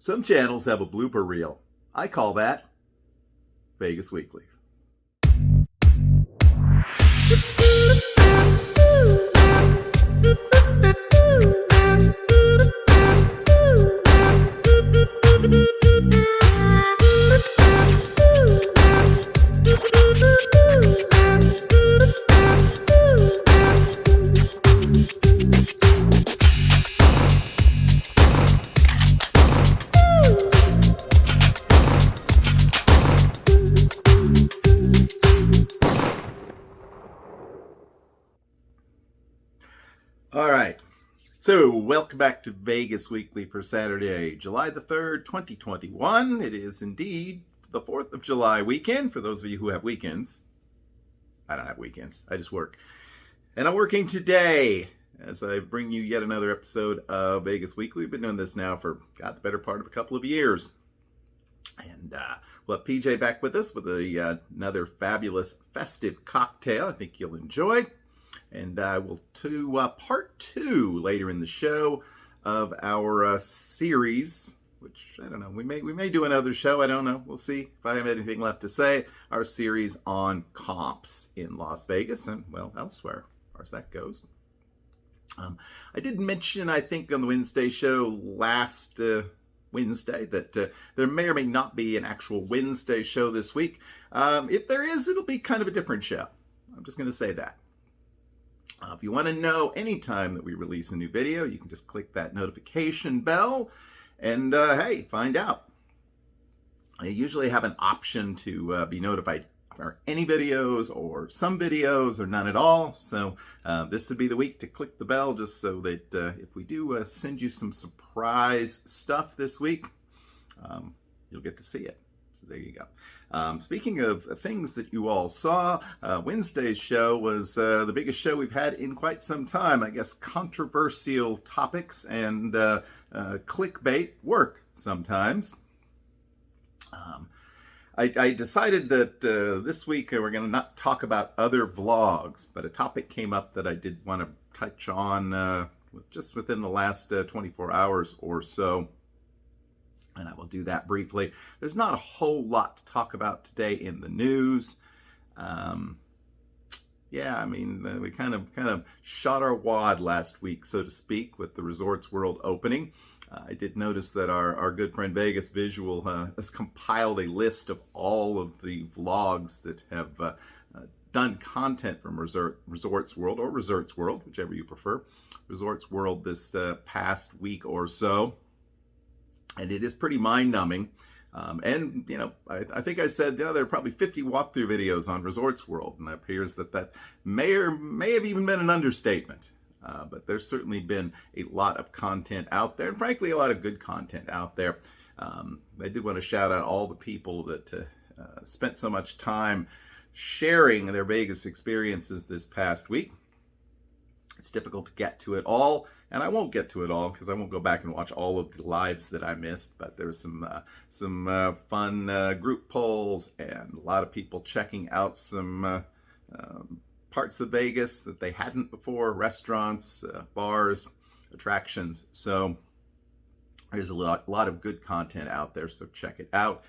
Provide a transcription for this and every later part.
Some channels have a blooper reel. I call that Vegas Weekly. All right, so welcome back to Vegas Weekly for Saturday, July the 3rd, 2021. It is indeed the 4th of July weekend for those of you who have weekends. I don't have weekends, I just work. And I'm working today as I bring you yet another episode of Vegas Weekly. We've been doing this now for, the better part of a couple of years. And we'll have PJ back with us with another fabulous festive cocktail I think you'll enjoy. And we'll do part 2 later in the show of our series, which, I don't know, we may do another show, I don't know, we'll see if I have anything left to say, our series on comps in Las Vegas and, well, elsewhere, as far as that goes. I did mention, I think, on the Wednesday show last Wednesday that there may or may not be an actual Wednesday show this week. If there is, it'll be kind of a different show. I'm just going to say that. If you want to know anytime that we release a new video, you can just click that notification bell and, hey, find out. I usually have an option to be notified for any videos or some videos or none at all. So this would be the week to click the bell just so that if we do send you some surprise stuff this week, you'll get to see it. So there you go. Speaking of things that you all saw, Wednesday's show was the biggest show we've had in quite some time. I guess controversial topics and clickbait work sometimes. I decided that this week we're going to not talk about other vlogs, but a topic came up that I did want to touch on just within the last 24 hours or so. And I will do that briefly. There's not a whole lot to talk about today in the news. Yeah, I mean, we kind of shot our wad last week, so to speak, with the Resorts World opening. I did notice that our good friend Vegas Visual has compiled a list of all of the vlogs that have done content from Resorts World or Resorts World, whichever you prefer. Resorts World this past week or so. And it is pretty mind-numbing. And, you know, I think I said, there are probably 50 walkthrough videos on Resorts World, and it appears that may have even been an understatement. But there's certainly been a lot of content out there, and frankly, a lot of good content out there. I did want to shout out all the people that spent so much time sharing their Vegas experiences this past week. It's difficult to get to it all, and I won't get to it all because I won't go back and watch all of the lives that I missed, but there was some fun group polls and a lot of people checking out some parts of Vegas that they hadn't before, restaurants, bars, attractions. So there's a lot of good content out there, so check it out.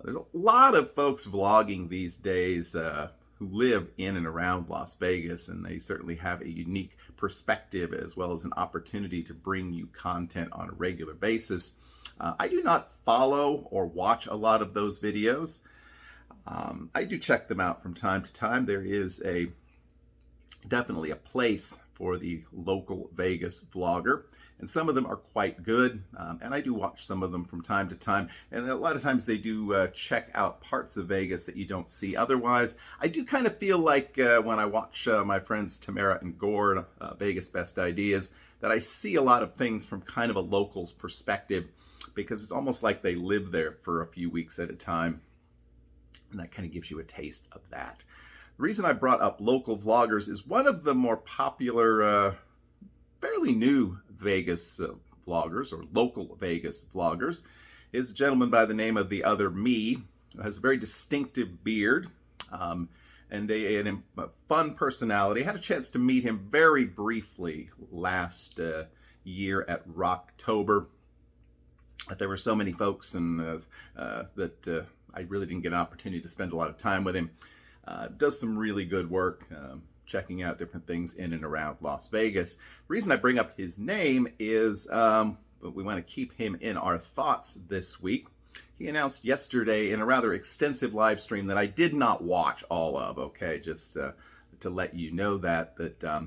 There's a lot of folks vlogging these days who live in and around Las Vegas, and they certainly have a unique perspective as well as an opportunity to bring you content on a regular basis. I do not follow or watch a lot of those videos. I do check them out from time to time. There is definitely a place for the local Vegas vlogger, and some of them are quite good, and I do watch some of them from time to time, and a lot of times they do check out parts of Vegas that you don't see otherwise. I do kind of feel like when I watch my friends Tamara and Gord, Vegas Best Ideas, that I see a lot of things from kind of a local's perspective, because it's almost like they live there for a few weeks at a time, and that kind of gives you a taste of that. The reason I brought up local vloggers is one of the more popular, fairly new Vegas vloggers, or local Vegas vloggers, is a gentleman by the name of The Other Me, who has a very distinctive beard and a fun personality. I had a chance to meet him very briefly last year at Rocktober. But there were so many folks and that I really didn't get an opportunity to spend a lot of time with him. Does some really good work checking out different things in and around Las Vegas. The reason I bring up his name is we want to keep him in our thoughts this week. He announced yesterday in a rather extensive live stream that I did not watch all of, okay, just to let you know that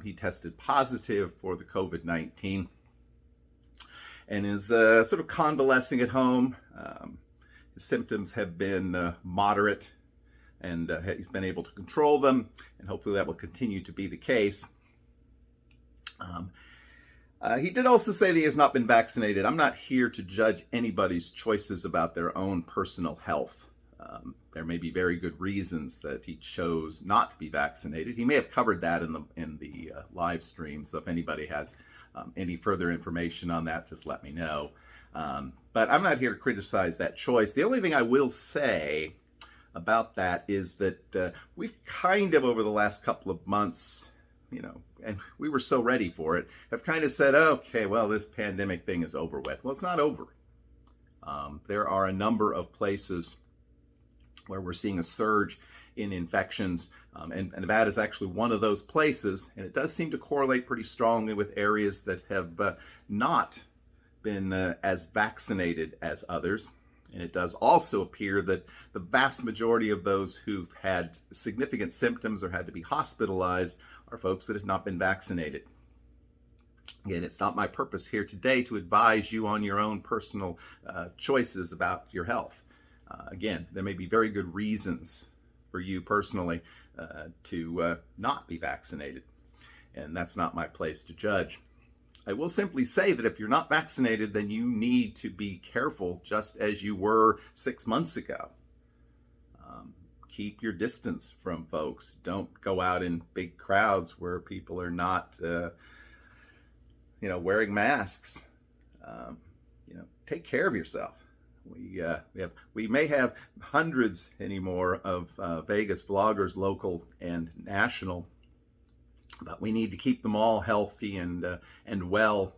he tested positive for the COVID-19 and is sort of convalescing at home. His symptoms have been moderate, and he's been able to control them, and hopefully that will continue to be the case. He did also say that he has not been vaccinated. I'm not here to judge anybody's choices about their own personal health. There may be very good reasons that he chose not to be vaccinated. He may have covered that in the live stream, so if anybody has any further information on that, just let me know. But I'm not here to criticize that choice. The only thing I will say about that is that we've kind of, over the last couple of months, and we were so ready for it, have kind of said, okay, well, this pandemic thing is over with. Well, it's not over. There are a number of places where we're seeing a surge in infections, and Nevada is actually one of those places, and it does seem to correlate pretty strongly with areas that have not been as vaccinated as others. And it does also appear that the vast majority of those who've had significant symptoms or had to be hospitalized are folks that have not been vaccinated. Again, it's not my purpose here today to advise you on your own personal choices about your health. Again, there may be very good reasons for you personally to not be vaccinated, and that's not my place to judge. I will simply say that if you're not vaccinated, then you need to be careful just as you were 6 months ago. Keep your distance from folks. Don't go out in big crowds where people are not, wearing masks. Take care of yourself. We may have hundreds anymore of Vegas vloggers, local and national, but we need to keep them all healthy and well,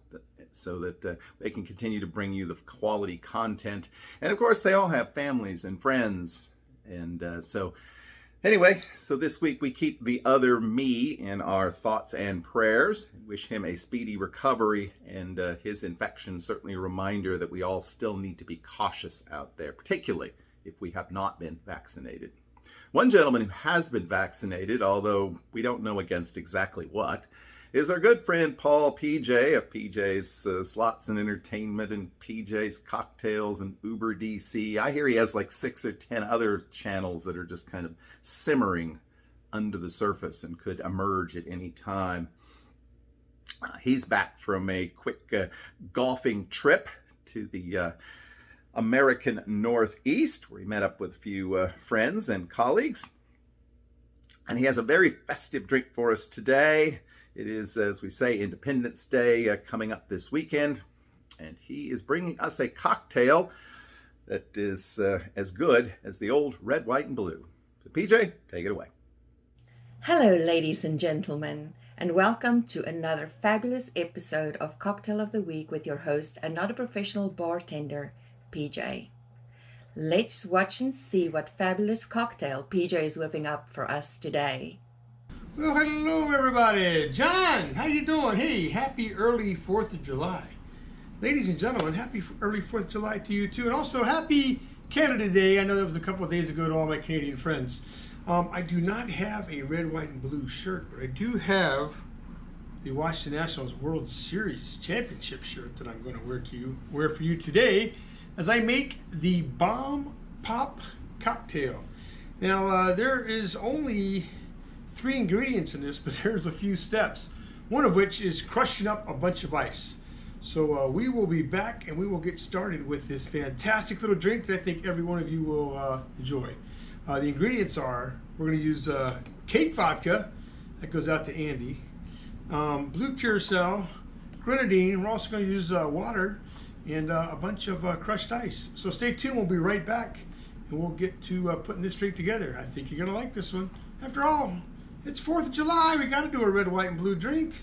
so that they can continue to bring you the quality content. And of course, they all have families and friends. And so this week we keep the other me in our thoughts and prayers. Wish him a speedy recovery, and his infection certainly a reminder that we all still need to be cautious out there, particularly if we have not been vaccinated. One gentleman who has been vaccinated, although we don't know against exactly what, is our good friend Paul PJ of PJ's Slots and Entertainment and PJ's Cocktails and Uber DC. I hear he has like 6 or 10 other channels that are just kind of simmering under the surface and could emerge at any time. He's back from a quick golfing trip to the American Northeast, where he met up with a few friends and colleagues. And he has a very festive drink for us today. It is, as we say, Independence Day coming up this weekend. And he is bringing us a cocktail that is as good as the old red, white, and blue. So PJ, take it away. Hello, ladies and gentlemen, and welcome to another fabulous episode of Cocktail of the Week with your host and not a professional bartender, PJ. Let's watch and see what fabulous cocktail PJ is whipping up for us today. Well, hello everybody. John, how you doing? Hey, happy early 4th of July. Ladies and gentlemen, happy early 4th of July to you too. And also happy Canada Day. I know that was a couple of days ago to all my Canadian friends. I do not have a red, white, and blue shirt, but I do have the Washington Nationals World Series Championship shirt that I'm going to wear for you today as I make the Bomb Pop cocktail. Now, there is only 3 ingredients in this, but there's a few steps. One of which is crushing up a bunch of ice. So we will be back and we will get started with this fantastic little drink that I think every one of you will enjoy. The ingredients are, we're going to use cake vodka, that goes out to Andy, blue curacao, grenadine, we're also going to use water, and a bunch of crushed ice. So stay tuned, we'll be right back and we'll get to putting this drink together. I think you're going to like this one. After all, it's 4th of July, we got to do a red, white, and blue drink.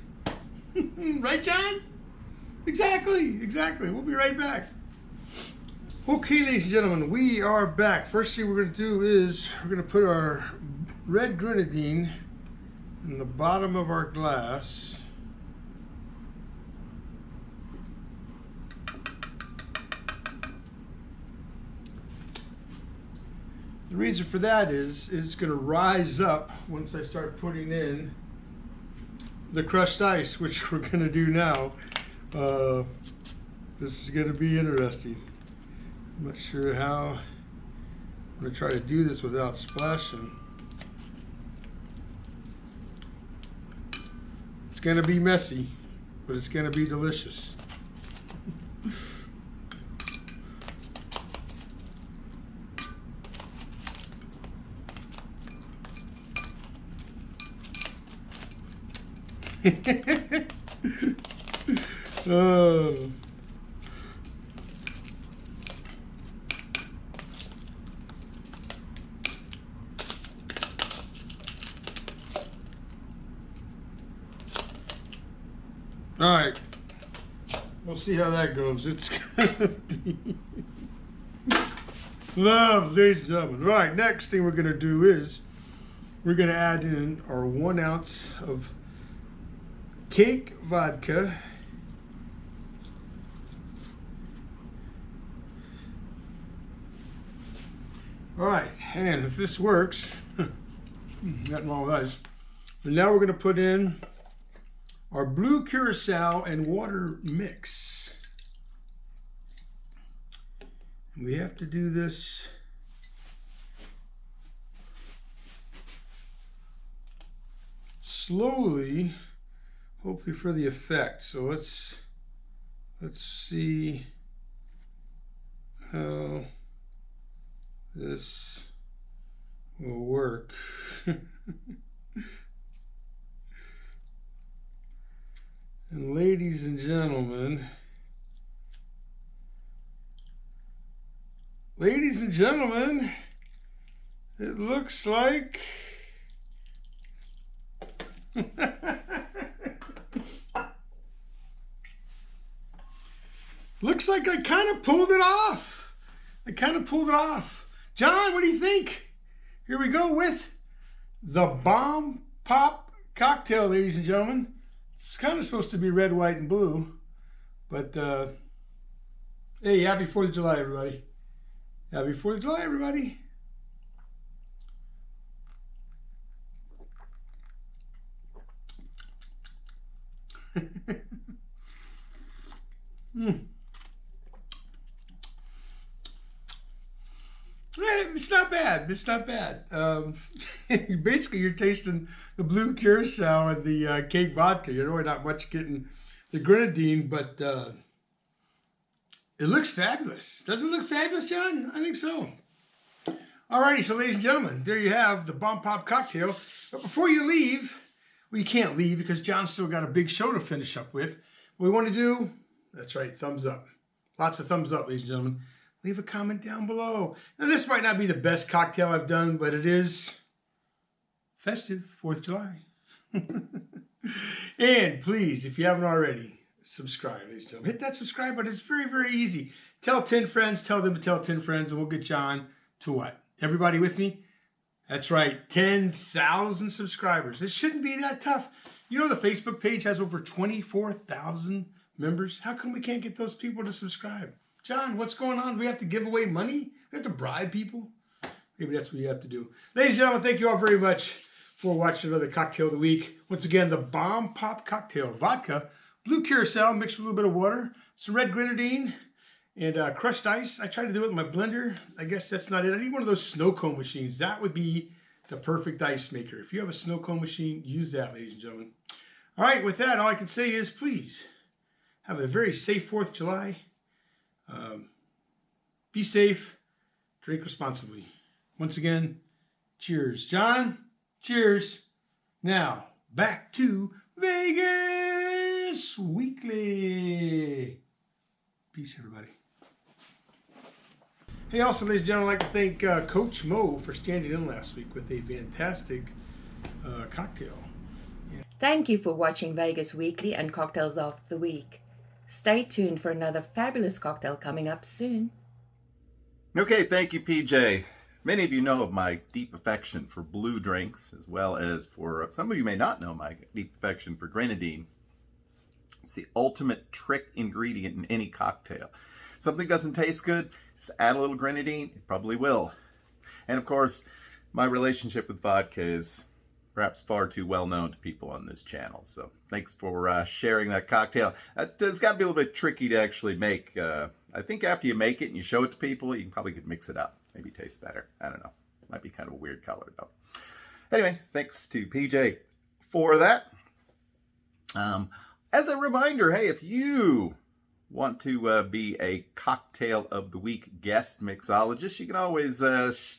Right, John? Exactly. We'll be right back. Okay, ladies and gentlemen, we are back. First thing we're going to do is we're going to put our red grenadine in the bottom of our glass. The reason for that is it's going to rise up once I start putting in the crushed ice, which we're going to do now. This is going to be interesting. I'm not sure how. I'm going to try to do this without splashing. It's going to be messy, but it's going to be delicious. Oh. All right, we'll see how that goes. It's gonna be love, ladies and gentlemen. All right, next thing we're gonna do is we're gonna add in our 1 ounce of cake vodka. All right, and if this works, nothing wrong with us. But now we're gonna put in our blue curacao and water mix. And we have to do this slowly, hopefully for the effect. So let's see how this will work. And ladies and gentlemen, it looks like looks like I kind of pulled it off. John, what do you think? Here we go with the Bomb Pop cocktail, ladies and gentlemen. It's kind of supposed to be red, white, and blue, but hey, happy 4th of July, everybody. Happy 4th of July, everybody. It's not bad. Basically, you're tasting the blue curacao and the cake vodka. You're really not much getting the grenadine, but it looks fabulous. Doesn't it look fabulous, John? I think so. Alrighty, so ladies and gentlemen, there you have the Bomb Pop cocktail. But before you leave, well, you can't leave because John's still got a big show to finish up with. What we want to do, that's right, thumbs up. Lots of thumbs up, ladies and gentlemen. Leave a comment down below. Now, this might not be the best cocktail I've done, but it is festive, 4th of July. And please, if you haven't already, subscribe, ladies and gentlemen. Hit that subscribe button. It's very, very easy. Tell 10 friends, tell them to tell 10 friends, and we'll get John to what? Everybody with me? That's right, 10,000 subscribers. It shouldn't be that tough. You know the Facebook page has over 24,000 members. How come we can't get those people to subscribe? John, what's going on? Do we have to give away money? We have to bribe people? Maybe that's what you have to do. Ladies and gentlemen, thank you all very much for watching another Cocktail of the Week. Once again, the Bomb Pop cocktail. Vodka, blue curacao mixed with a little bit of water, some red grenadine, and crushed ice. I tried to do it with my blender. I guess that's not it. I need one of those snow cone machines. That would be the perfect ice maker. If you have a snow cone machine, use that, ladies and gentlemen. All right, with that, all I can say is please have a very safe 4th of July. Be safe, drink responsibly. Once again, cheers. John, cheers. Now, back to Vegas Weekly. Peace, everybody. Hey, also, ladies and gentlemen, I'd like to thank Coach Mo for standing in last week with a fantastic cocktail. Thank you for watching Vegas Weekly and Cocktails of the Week. Stay tuned for another fabulous cocktail coming up soon. Okay, thank you, PJ. Many of you know of my deep affection for blue drinks, as well as for some of you may not know my deep affection for grenadine. It's the ultimate trick ingredient in any cocktail. Something doesn't taste good, just add a little grenadine, it probably will. And of course, my relationship with vodka is perhaps far too well known to people on this channel. So thanks for sharing that cocktail. It's got to be a little bit tricky to actually make. I think after you make it and you show it to people, you can probably mix it up. Maybe taste better. I don't know. Might be kind of a weird color though. Anyway, thanks to PJ for that. As a reminder, hey, if you want to be a Cocktail of the Week guest mixologist, you can always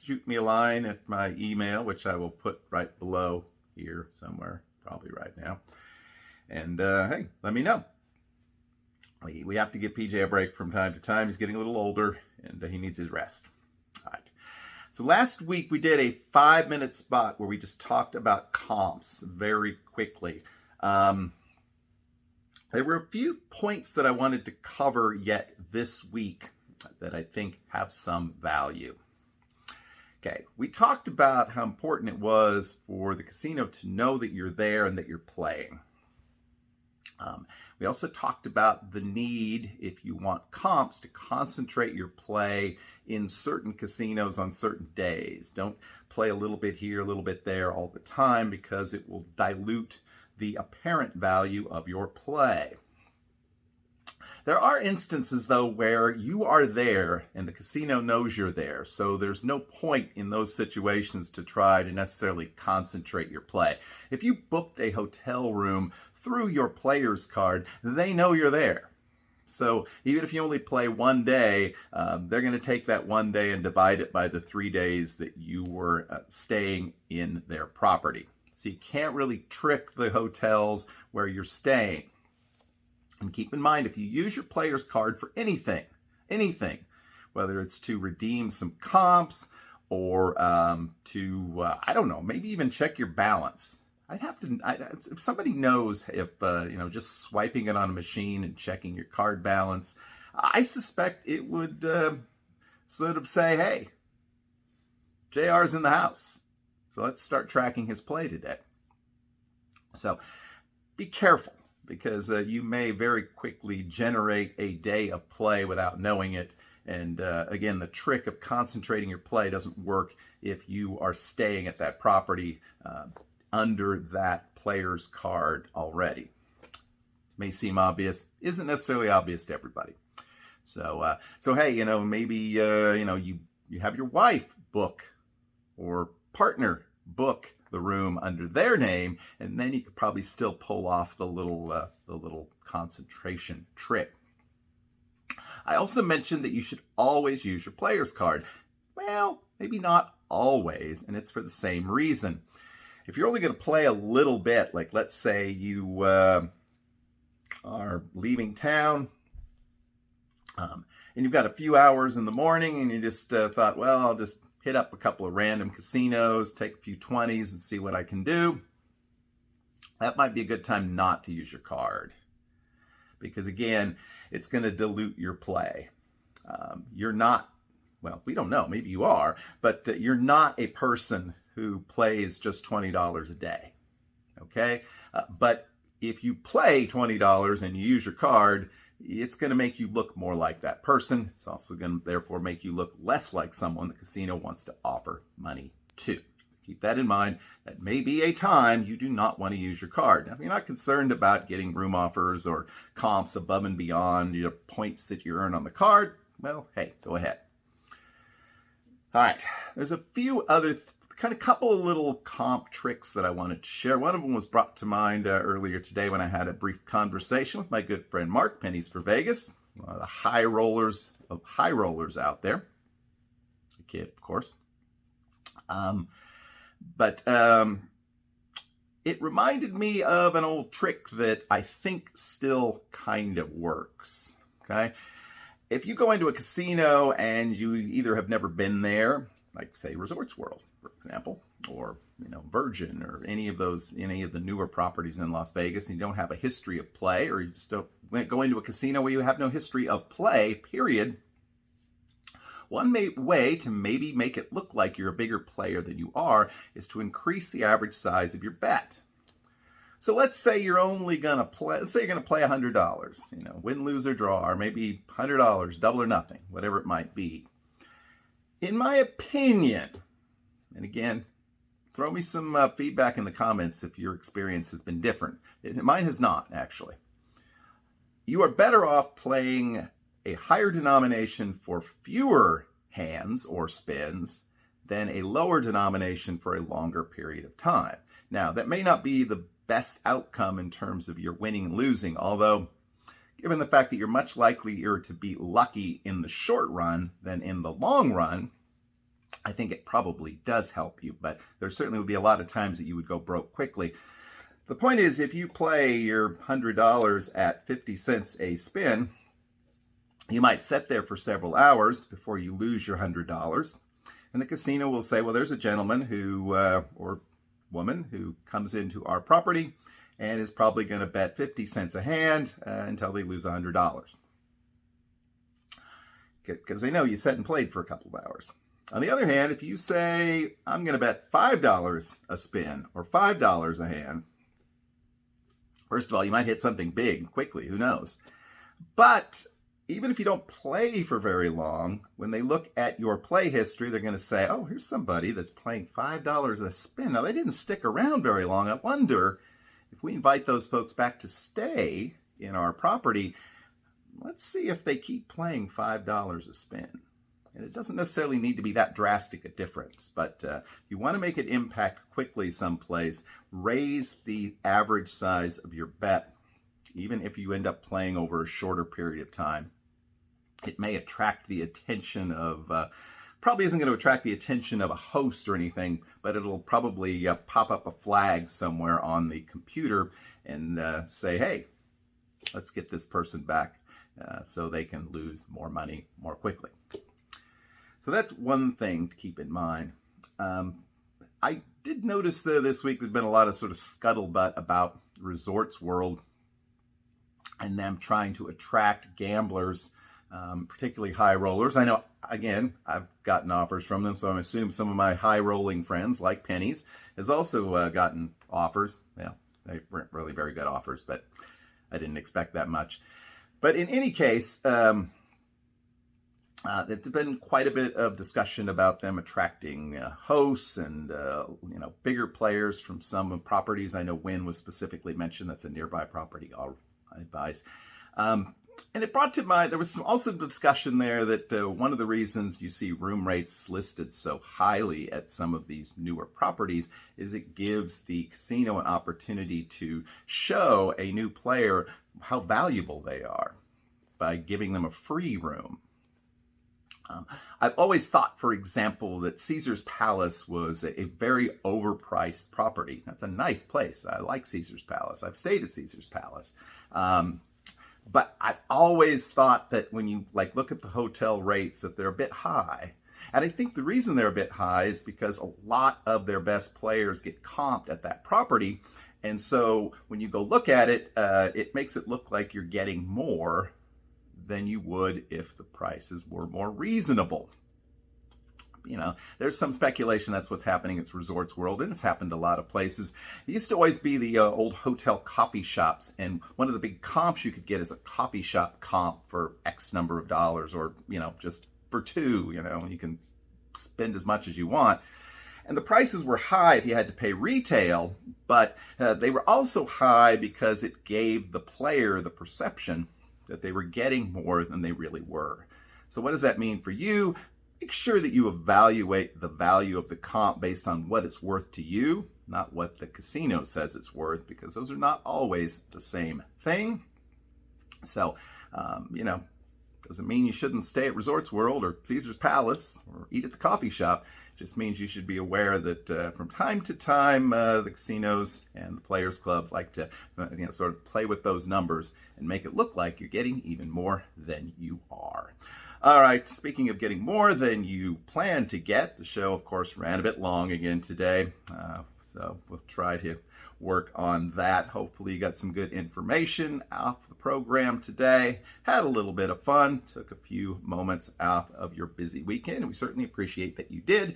shoot me a line at my email, which I will put right below here somewhere, probably right now. And hey, let me know. We have to give PJ a break from time to time. He's getting a little older and he needs his rest. All right. So last week we did a 5-minute spot where we just talked about comps very quickly. There were a few points that I wanted to cover yet this week that I think have some value. Okay, we talked about how important it was for the casino to know that you're there and that you're playing. We also talked about the need, if you want comps, to concentrate your play in certain casinos on certain days. Don't play a little bit here, a little bit there all the time, because it will dilute the apparent value of your play. There are instances, though, where you are there and the casino knows you're there, so there's no point in those situations to try to necessarily concentrate your play. If you booked a hotel room through your player's card, they know you're there. So even if you only play one day, they're going to take that one day and divide it by the 3 days that you were staying in their property. So you can't really trick the hotels where you're staying. And keep in mind, if you use your player's card for anything, whether it's to redeem some comps or to, I don't know, maybe even check your balance. I'd have to, if somebody knows if, just swiping it on a machine and checking your card balance, I suspect it would sort of say, hey, JR's in the house. So let's start tracking his play today. So be careful, because you may very quickly generate a day of play without knowing it. And again, the trick of concentrating your play doesn't work if you are staying at that property under that player's card already. May seem obvious, isn't necessarily obvious to everybody. So hey, maybe you have your wife book or partner book the room under their name, and then you could probably still pull off the little concentration trick. I also mentioned that you should always use your player's card. Well, maybe not always, and it's for the same reason. If you're only going to play a little bit, like let's say you are leaving town, and you've got a few hours in the morning, and you just thought, well, I'll just hit up a couple of random casinos, take a few 20s and see what I can do. That might be a good time not to use your card, because again, it's going to dilute your play. You're not, well, we don't know, maybe you are, but you're not a person who plays just $20 a day, okay? But if you play $20 and you use your card, it's going to make you look more like that person. It's also going to therefore make you look less like someone the casino wants to offer money to. Keep that in mind. That may be a time you do not want to use your card. Now, if you're not concerned about getting room offers or comps above and beyond your points that you earn on the card, well, hey, go ahead. All right, there's a few other couple of little comp tricks that I wanted to share. One of them was brought to mind earlier today when I had a brief conversation with my good friend Mark, Pennies for Vegas, one of the high rollers out there. A kid, of course. But it reminded me of an old trick that I think still kind of works. Okay, if you go into a casino and you either have never been there, like say Resorts World, for example, or Virgin, or any of the newer properties in Las Vegas, and you don't have a history of play, or you just don't go into a casino where you have no history of play, period. One way to maybe make it look like you're a bigger player than you are is to increase the average size of your bet. So let's say you're only going to play, let's say you're going to play $100, win, lose, or draw, or maybe $100, double or nothing, whatever it might be. In my opinion, and again, throw me some feedback in the comments if your experience has been different. Mine has not, actually. You are better off playing a higher denomination for fewer hands or spins than a lower denomination for a longer period of time. Now, that may not be the best outcome in terms of your winning and losing, although given the fact that you're much likelier to be lucky in the short run than in the long run, I think it probably does help you, but there certainly would be a lot of times that you would go broke quickly. The point is, if you play your $100 at 50 cents a spin, you might sit there for several hours before you lose your $100, and the casino will say, well, there's a gentleman who, or woman who comes into our property and is probably going to bet 50 cents a hand until they lose $100. Because they know you sat and played for a couple of hours. On the other hand, if you say, I'm going to bet $5 a spin or $5 a hand, first of all, you might hit something big quickly, who knows? But even if you don't play for very long, when they look at your play history, they're going to say, oh, here's somebody that's playing $5 a spin. Now, they didn't stick around very long. I wonder if we invite those folks back to stay in our property, let's see if they keep playing $5 a spin. And it doesn't necessarily need to be that drastic a difference, but you want to make it impact quickly someplace, raise the average size of your bet. Even if you end up playing over a shorter period of time, it may attract the attention of, probably isn't going to attract the attention of a host or anything, but it'll probably pop up a flag somewhere on the computer and say, hey, let's get this person back so they can lose more money more quickly. So that's one thing to keep in mind. I did notice this week there's been a lot of sort of scuttlebutt about Resorts World and them trying to attract gamblers, particularly high rollers. I know, again, I've gotten offers from them, so I assume some of my high rolling friends, like Pennies, has also gotten offers. Well, they weren't really very good offers, but I didn't expect that much. But in any case, there's been quite a bit of discussion about them attracting hosts and bigger players from some properties. I know Wynn was specifically mentioned. That's a nearby property, I'll advise. And it brought to mind, there was also discussion there that one of the reasons you see room rates listed so highly at some of these newer properties is it gives the casino an opportunity to show a new player how valuable they are by giving them a free room. I've always thought, for example, that Caesar's Palace was a very overpriced property. That's a nice place. I like Caesar's Palace. I've stayed at Caesar's Palace. But I've always thought that when you look at the hotel rates, that they're a bit high. And I think the reason they're a bit high is because a lot of their best players get comped at that property. And so when you go look at it, it makes it look like you're getting more than you would if the prices were more reasonable. There's some speculation that's what's happening at Resorts World, and it's happened a lot of places. It used to always be the old hotel coffee shops, and one of the big comps you could get is a coffee shop comp for X number of dollars, or, just for two, you can spend as much as you want. And the prices were high if you had to pay retail, but they were also high because it gave the player the perception that they were getting more than they really were. So what does that mean for you? Make sure that you evaluate the value of the comp based on what it's worth to you, not what the casino says it's worth, because those are not always the same thing. So, doesn't mean you shouldn't stay at Resorts World or Caesar's Palace or eat at the coffee shop. It just means you should be aware that from time to time, the casinos and the players' clubs like to sort of play with those numbers and make it look like you're getting even more than you are. All right, speaking of getting more than you plan to get, the show, of course, ran a bit long again today. So we'll try to work on that. Hopefully you got some good information off the program today. Had a little bit of fun. Took a few moments out of your busy weekend, and we certainly appreciate that you did.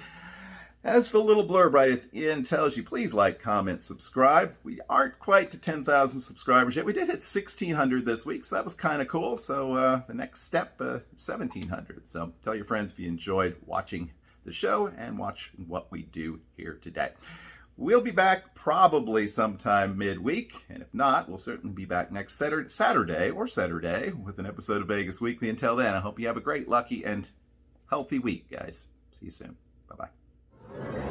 As the little blurb right at the end tells you, please like, comment, subscribe. We aren't quite to 10,000 subscribers yet. We did hit 1,600 this week, so that was kind of cool. So the next step, 1,700. So tell your friends if you enjoyed watching the show and watch what we do here today. We'll be back probably sometime midweek, and if not, we'll certainly be back next Saturday with an episode of Vegas Weekly. Until then, I hope you have a great, lucky, and healthy week, guys. See you soon. Bye-bye.